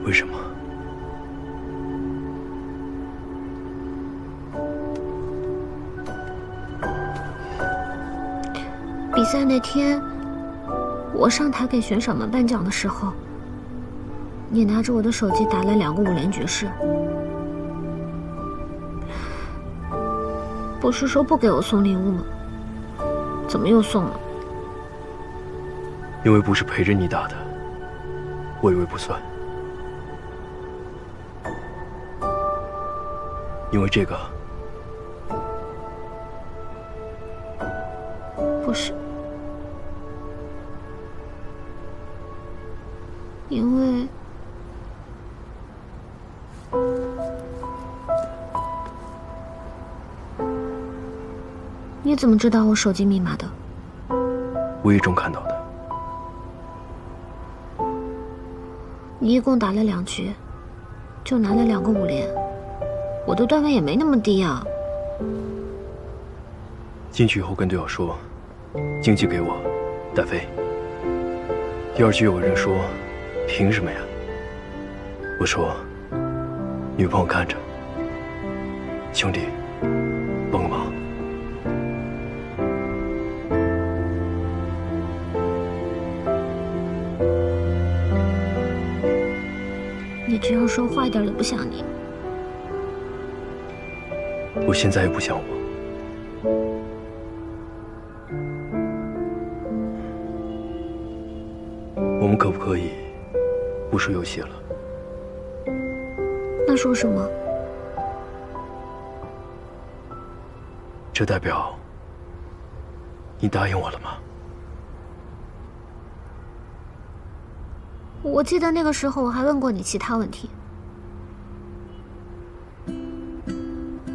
为什么？比赛那天，我上台给选手们颁奖的时候，你拿着我的手机打了2个5连绝世。不是说不给我送礼物吗？怎么又送了？因为不是陪着你打的，我以为不算。因为这个不是，因为你怎么知道我手机密码的？无意中看到的。你一共打了2局，就拿了2个5连，我的段位也没那么低啊。进去以后跟队友说，竞技给我，带飞。第2局有个人说，凭什么呀？我说，女朋友看着，兄弟，帮个忙。你只要说话一点都不像你。我现在也不像我。我们可不可以不说游戏了？那说什么？这代表你答应我了吗？我记得那个时候我还问过你其他问题。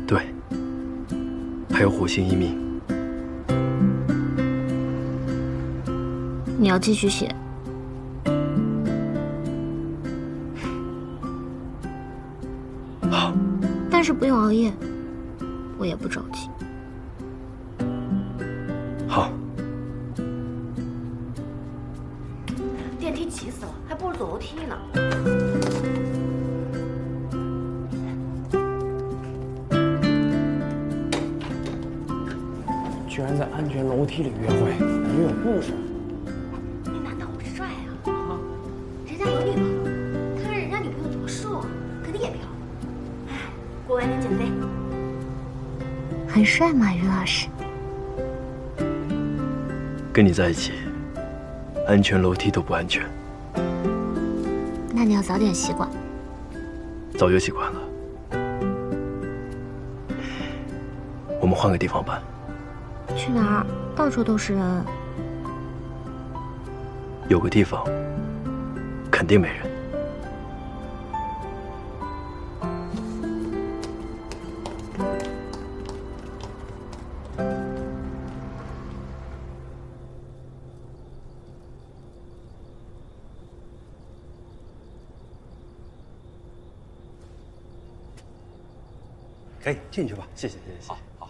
对，还有火星移民。你要继续写。好。但是不用熬夜，我也不着急。好。电梯挤死了，还不如走楼梯呢。居然在安全楼梯里约会，感觉有故事。你难道不是帅啊？人家有女朋友，看看人家女朋友多瘦啊，肯定也漂亮。哎，过完年减肥。很帅嘛，于老师。跟你在一起，安全楼梯都不安全。那你要早点习惯。早就习惯了。我们换个地方办。去哪儿？到处都是人。有个地方肯定没人。可以进去吧，谢谢，谢谢。好，好。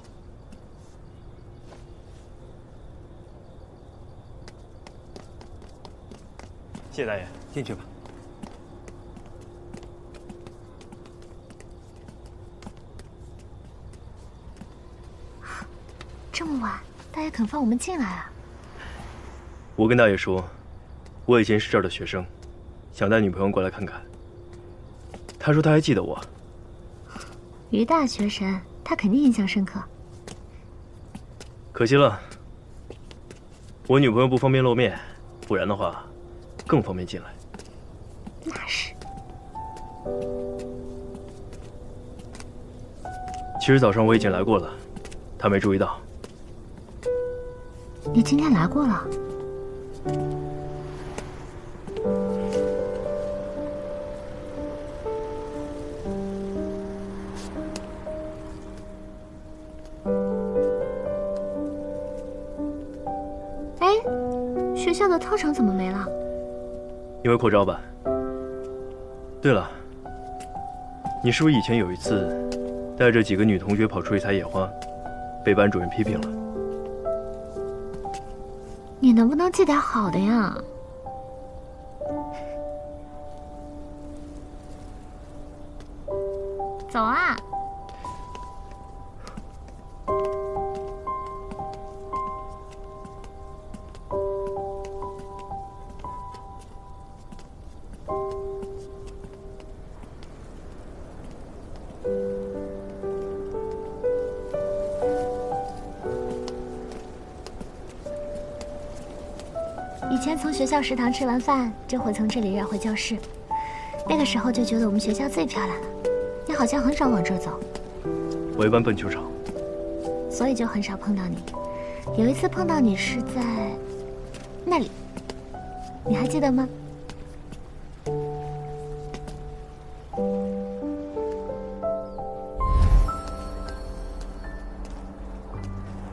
谢谢大爷，进去吧。这么晚，大爷肯放我们进来啊？我跟大爷说，我以前是这儿的学生，想带女朋友过来看看。他说他还记得我。于大学神，他肯定印象深刻。可惜了，我女朋友不方便露面，不然的话，更方便进来。那是。其实早上我已经来过了，她没注意到。你今天来过了？哎，学校的操场怎么没了？因为扩招吧。对了，你是不是以前有一次带着几个女同学跑出去采野花，被班主任批评了？你能不能记点好的呀？走啊！以前从学校食堂吃完饭，就会从这里绕回教室。那个时候就觉得我们学校最漂亮了。你好像很少往这儿走。我一般奔球场，所以就很少碰到你。有一次碰到你是在那里，你还记得吗？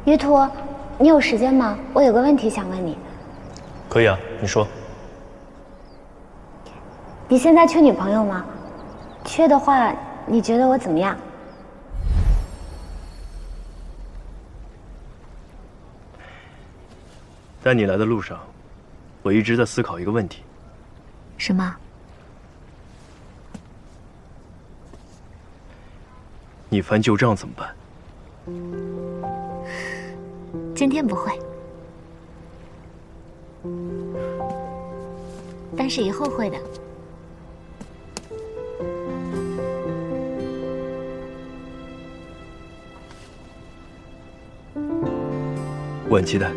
于途，你有时间吗？我有个问题想问你。可以啊，你说。你现在缺女朋友吗？缺的话，你觉得我怎么样？带你来的路上，我一直在思考一个问题。什么？你翻旧账怎么办？今天不会，但是以后会的。我很期待。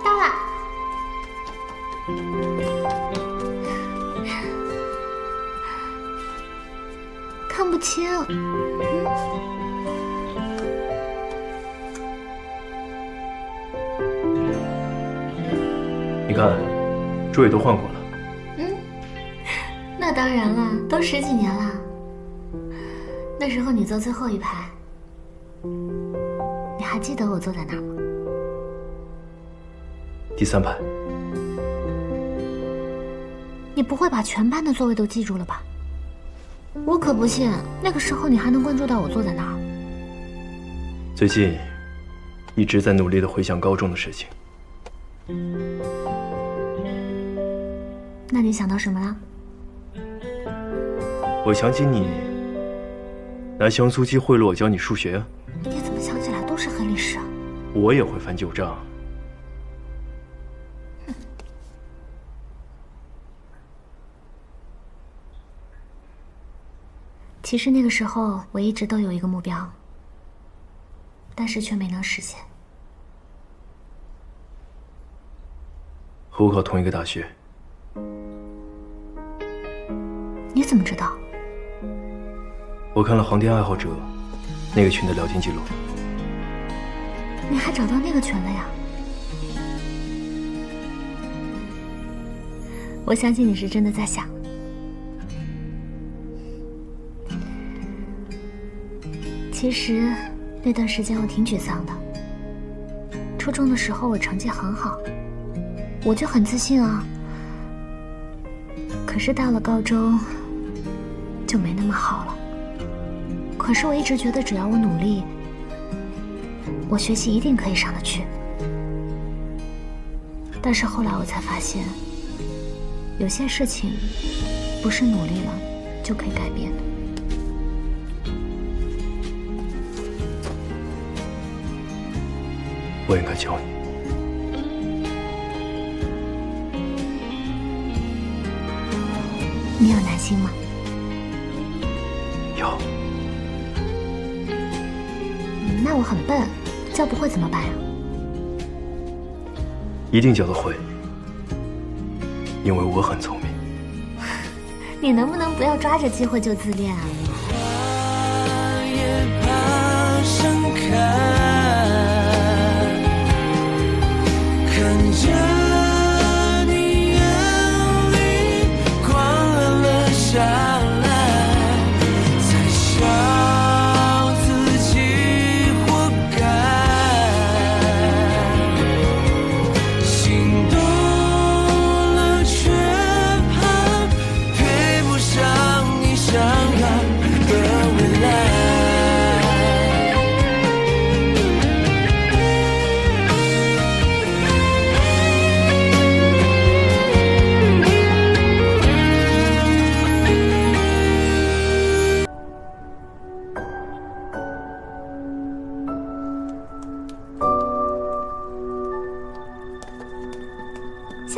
到了。看不清。你看，桌也都换过了。那当然了，都10几年了。那时候你坐最后一排，你还记得我坐在哪儿吗？第3排。你不会把全班的座位都记住了吧？我可不信，那个时候你还能关注到我坐在哪儿。最近一直在努力地回想高中的事情。那你想到什么了？我想起你拿香酥鸡贿赂我教你数学啊。你怎么想起来都是黑历史啊？我也会翻旧账。其实那个时候我一直都有一个目标，但是却没能实现。和我考同一个大学。你怎么知道？我看了航天爱好者那个群的聊天记录。你还找到那个群了呀？我相信你是真的在想。其实那段时间我挺沮丧的。初中的时候我成绩很好，我就很自信啊。可是到了高中就没那么好了。可是我一直觉得只要我努力，我学习一定可以上得去。但是后来我才发现，有些事情不是努力了就可以改变的。我应该教你。你有耐心吗？有。那我很笨，教不会怎么办呀？一定教得会，因为我很聪明。你能不能不要抓着机会就自恋啊？看着你眼里光暗了下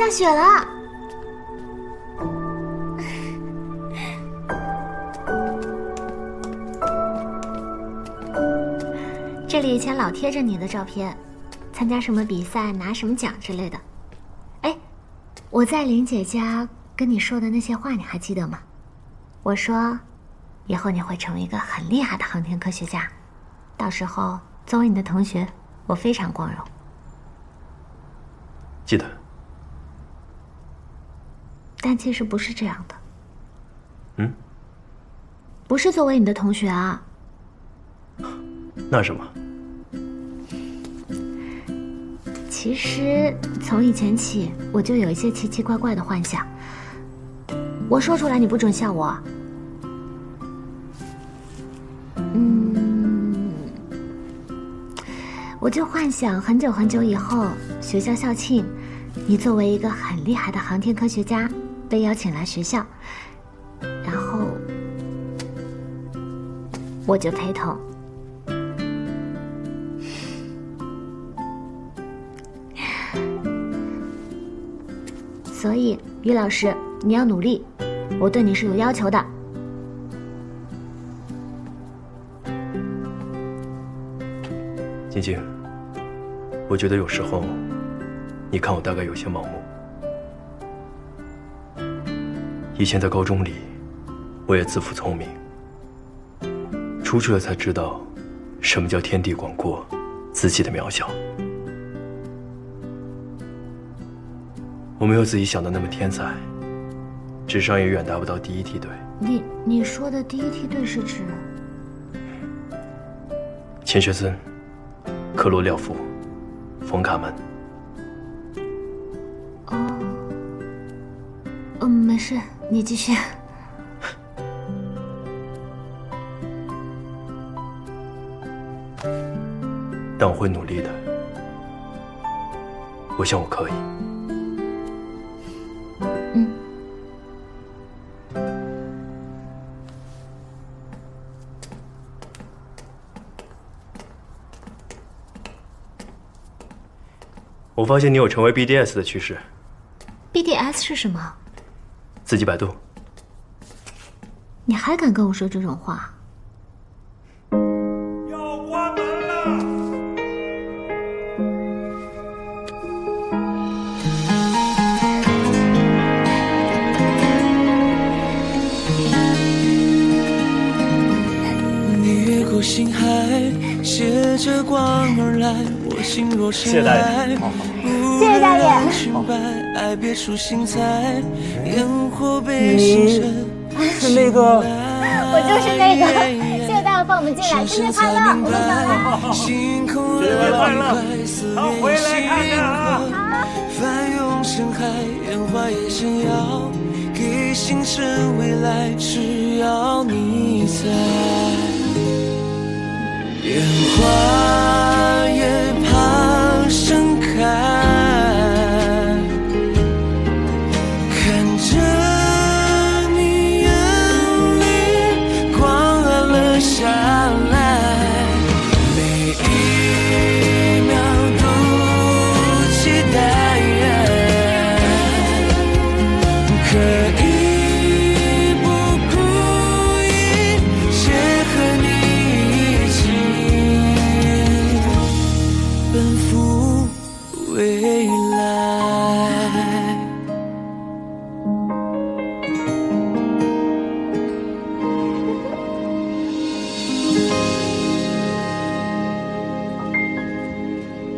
下雪了。这里以前老贴着你的照片，参加什么比赛拿什么奖之类的。哎，我在玲姐家跟你说的那些话你还记得吗？我说，以后你会成为一个很厉害的航天科学家，到时候作为你的同学，我非常光荣。记得。但其实不是这样的。嗯？不是作为你的同学啊。那什么？其实从以前起，我就有一些奇奇怪怪的幻想。我说出来你不准笑我。我就幻想很久很久以后，学校校庆，你作为一个很厉害的航天科学家，被邀请来学校，然后我就陪同。所以，于老师，你要努力，我对你是有要求的。晶晶，我觉得有时候，你看我大概有些盲目。以前在高中里，我也自负聪明，出去了才知道，什么叫天地广阔，自己的渺小。我没有自己想的那么天才，智商也远达不到第一梯队。你说的第一梯队是指？钱学森、克罗廖夫、冯卡门。没事，你继续。但我会努力的，我想我可以。我发现你有成为 BDS 的趋势。BDS 是什么？自己百度。你还敢跟我说这种话？要关门了！你越过星海，携着光而来，我心若深爱。谢谢大爷。爱别出心裁，烟火被星辰。是那个，我就是那个。谢谢大家放我们进来，生日快乐！我们走了。星空热快，思念星河，翻涌深海，烟花也想要给星辰未来，只要你在。烟花也旁盛开。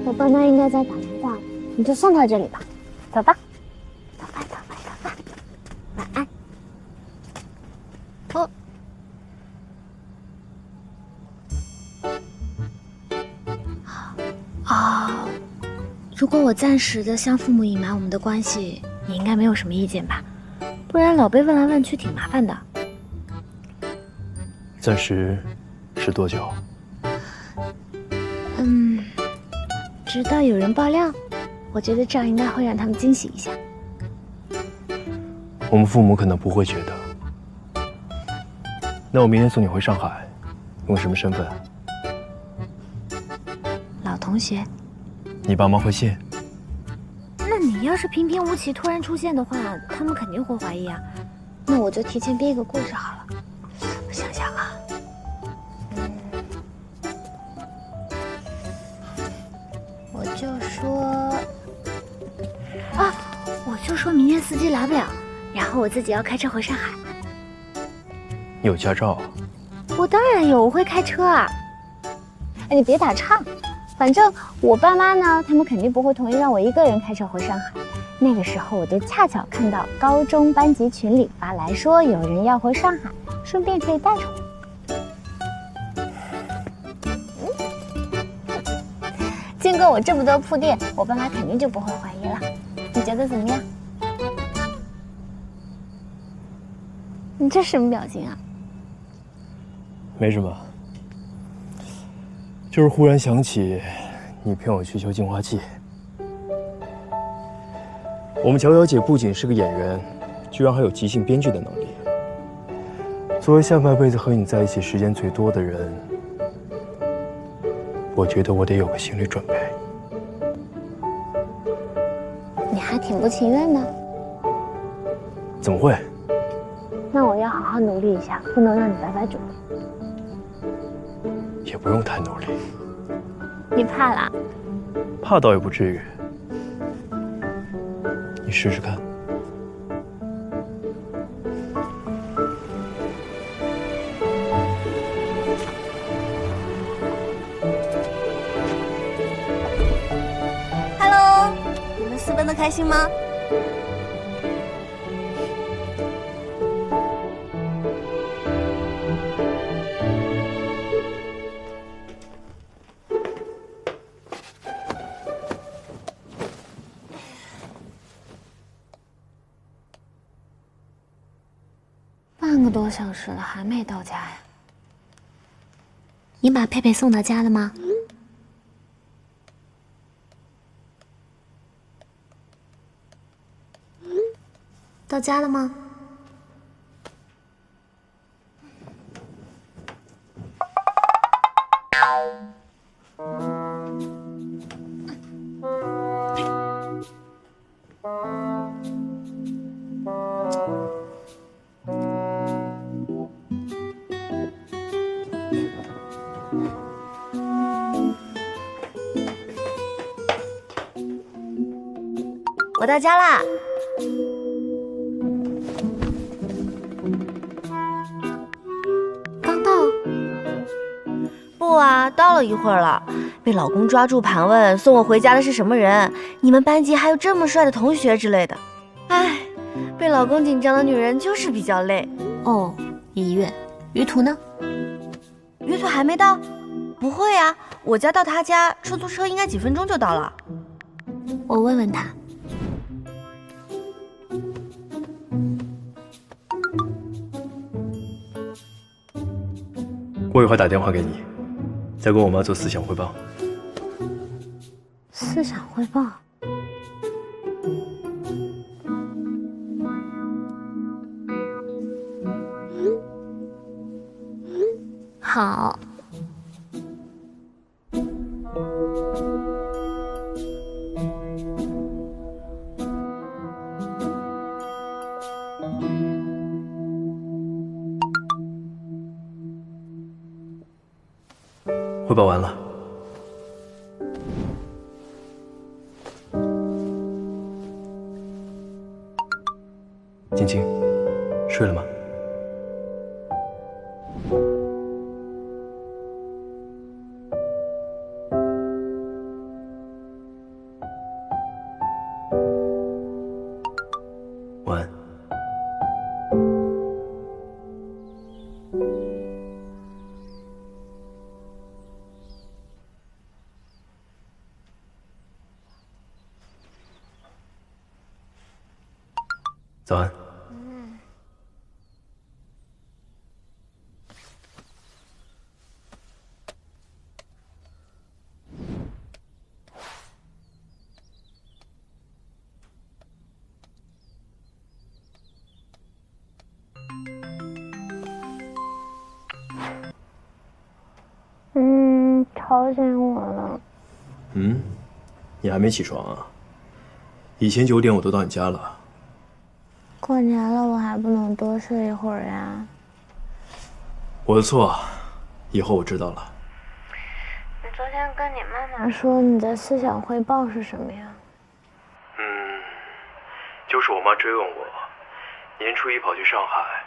我爸妈应该在打电话了，你就送到这里吧。走吧，走吧，走吧，走吧。晚安。如果我暂时的向父母隐瞒我们的关系，你应该没有什么意见吧？不然老被问来问去挺麻烦的。暂时是多久？直到有人爆料，我觉得这样应该会让他们惊喜一下。我们父母可能不会觉得。那我明天送你回上海，用什么身份？老同学。你爸妈会信？那你你要是平平无奇突然出现的话，他们肯定会怀疑啊。那我就提前编一个故事好了。我想想啊，我就说明天司机来不了，然后我自己要开车回上海。你有驾照啊？我当然有，我会开车啊。哎，你别打岔，反正我爸妈呢，他们肯定不会同意让我一个人开车回上海。那个时候我就恰巧看到高中班级群里发来说有人要回上海，顺便可以带着我。经过我这么多铺垫，我爸妈肯定就不会怀疑了。你觉得怎么样？你这什么表情啊？没什么，就是忽然想起你骗我去修净化器。我们乔小姐不仅是个演员，居然还有即兴编剧的能力。作为下半辈子和你在一起时间最多的人，我觉得我得有个心理准备。你还挺不情愿的。怎么会？那我要好好努力一下，不能让你白白准备。也不用太努力。你怕啦？怕倒也不至于。你试试看。Hello， 你们私奔的开心吗？半个多小时了，还没到家呀？你把佩佩送到家了吗？到家了吗？我到家啦。刚到？不啊，到了一会儿了。被老公抓住盘问送我回家的是什么人？你们班级还有这么帅的同学之类的。唉，被老公紧张的女人就是比较累。哦，医院。于途呢？于途还没到？不会啊，我家到他家出租车应该几分钟就到了。我问问他。过一会儿打电话给你，再跟我妈做思想汇报。思想汇报。好。汇报完了。晶晶，睡了吗？晚安。早安。吵醒我了。你还没起床啊？以前9点我都到你家了。过年了，我还不能多睡一会儿呀？我的错，以后我知道了。你昨天跟你妈妈说你的思想汇报是什么呀？就是我妈追问我，年初一跑去上海，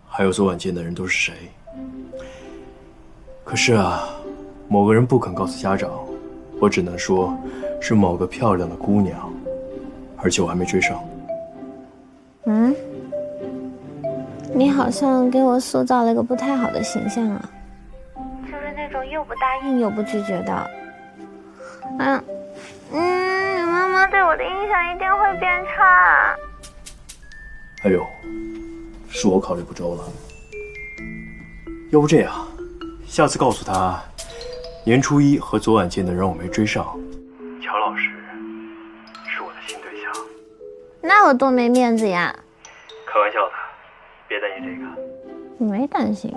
还有昨晚见的人都是谁。可是啊，某个人不肯告诉家长，我只能说是某个漂亮的姑娘，而且我还没追上。你好像给我塑造了一个不太好的形象啊，就是那种又不答应又不拒绝的。你妈妈对我的印象一定会变差。哎呦，是我考虑不周了。要不这样，下次告诉她，年初一和昨晚见的人我没追上，乔老师是我的新对象。那我多没面子呀！开玩笑的，别担心这个。我没担心，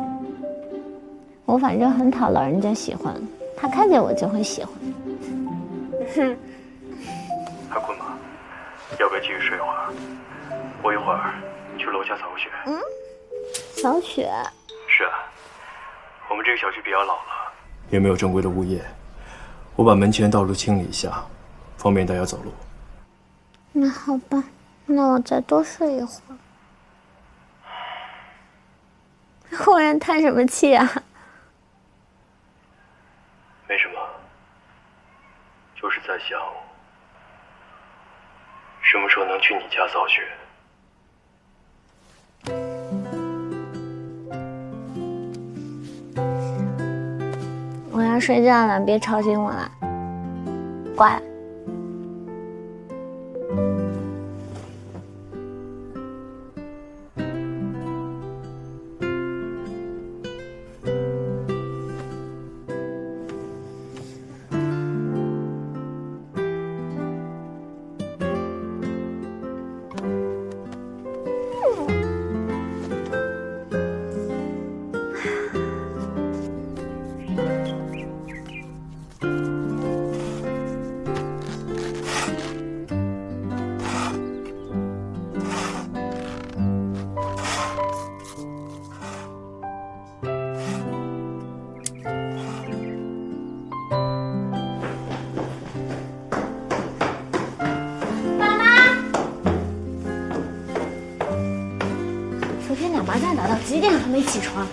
我反正很讨老人家喜欢，他看见我就会喜欢。还困吗？要不要继续睡会儿？我一会儿去楼下扫个雪。扫雪？是啊，我们这个小区比较老了，也没有正规的物业，我把门前道路清理一下，方便大家走路。那好吧，那我再多睡一会儿。忽然叹什么气啊？没什么，就是在想，什么时候能去你家扫雪。我要睡觉了，别吵醒我了。挂了。昨天打麻将打到几点还没起床？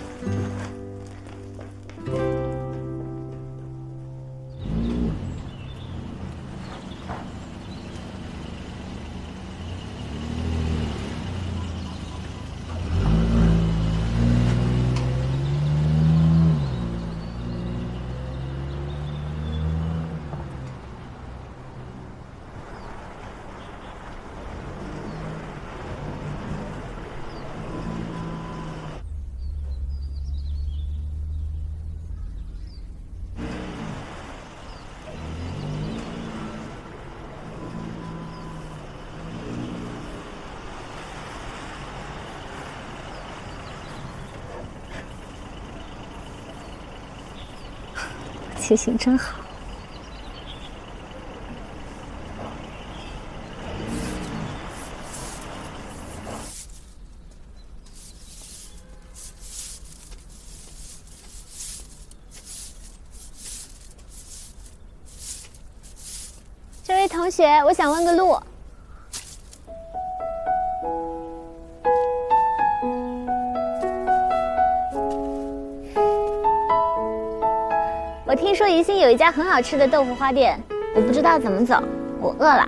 记性真好。这位同学，我想问个路。我听说宜兴有一家很好吃的豆腐花店，我不知道怎么走，我饿了。